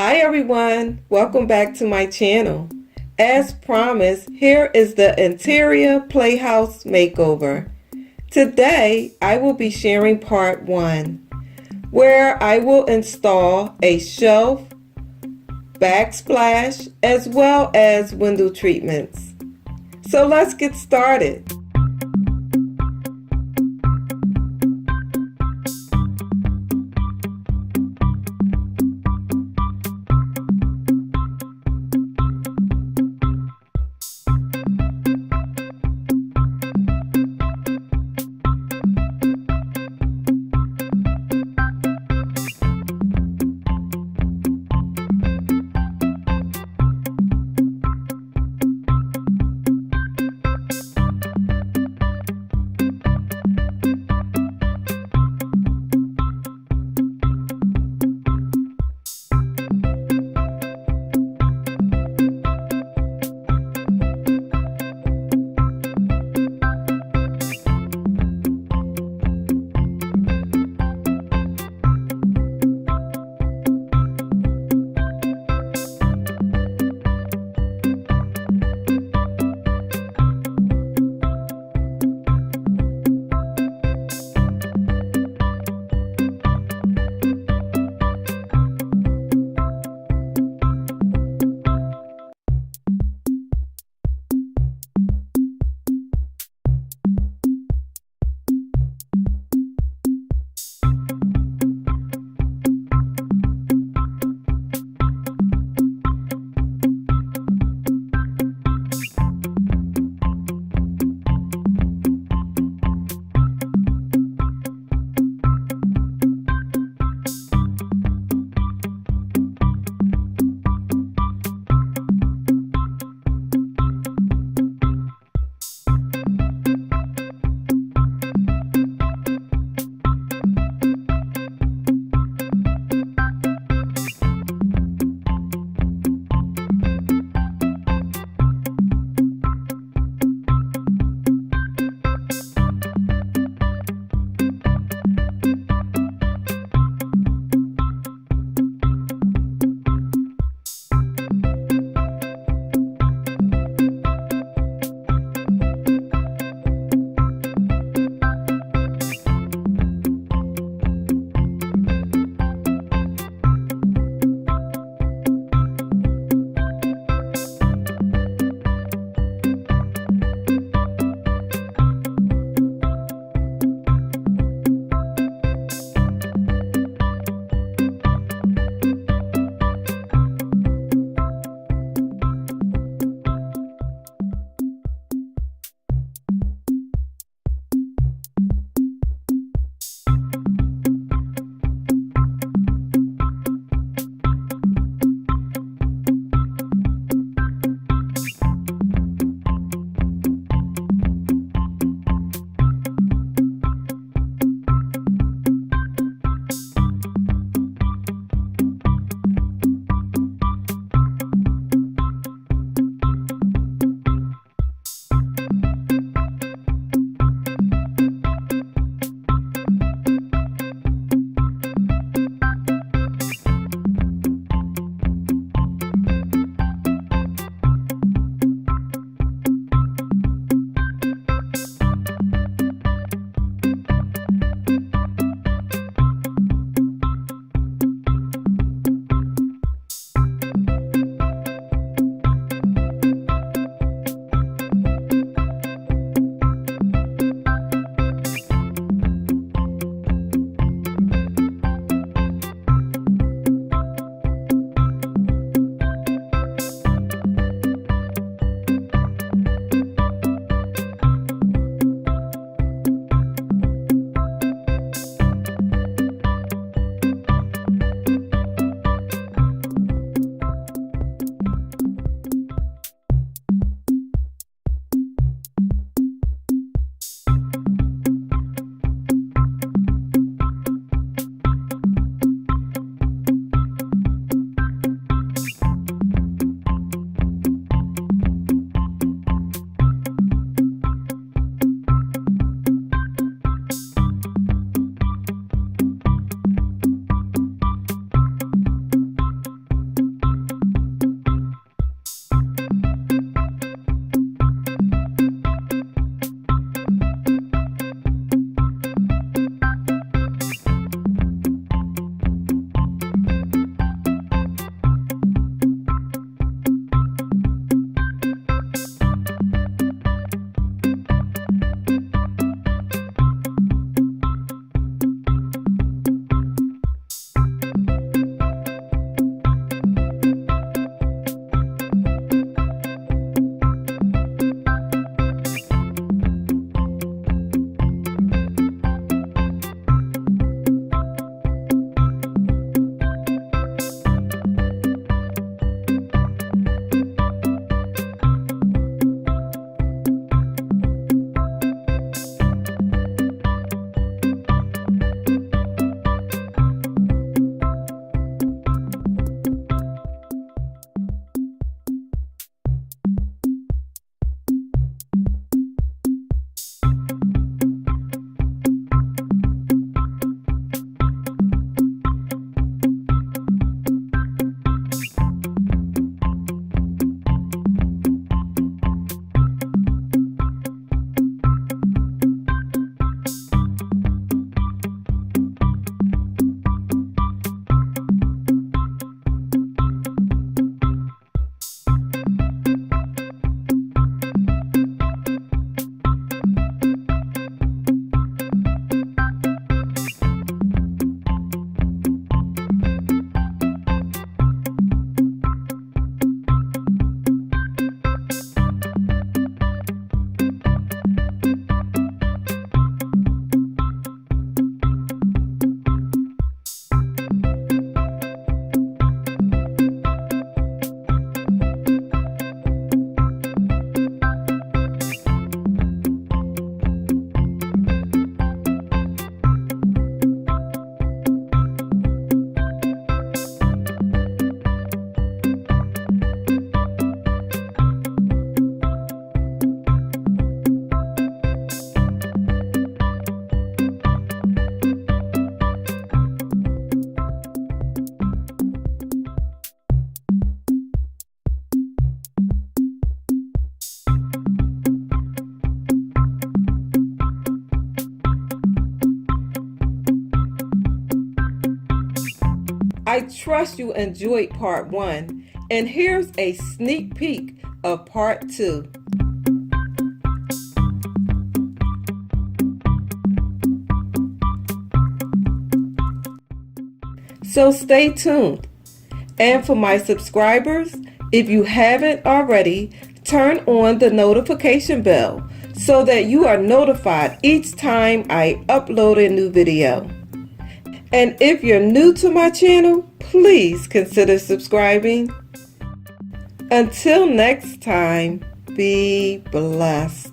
Hi everyone, welcome back to my channel. As promised, here is the interior Playhouse makeover. Today I will be sharing part 1, where I will install a shelf, backsplash, as well as window treatments. So let's get started. I trust you enjoyed part 1, and here's a sneak peek of part 2. So stay tuned. And for my subscribers, if you haven't already, turn on the notification bell so that you are notified each time I upload a new video. And if you're new to my channel, please consider subscribing. Until next time, be blessed.